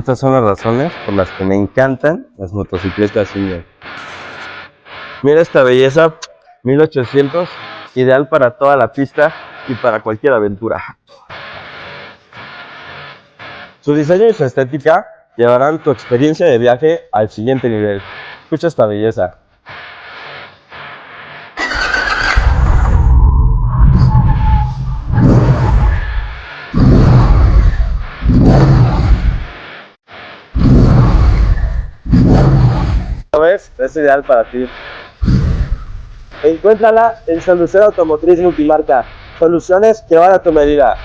Estas son las razones por las que me encantan las motocicletas Indian. Mira esta belleza, 1800, ideal para toda la pista y para cualquier aventura. Su diseño y su estética llevarán tu experiencia de viaje al siguiente nivel. Escucha esta belleza. ¿Sabes? Es ideal para ti. Encuéntrala en Solución Automotriz Multimarca. Soluciones que van a tu medida.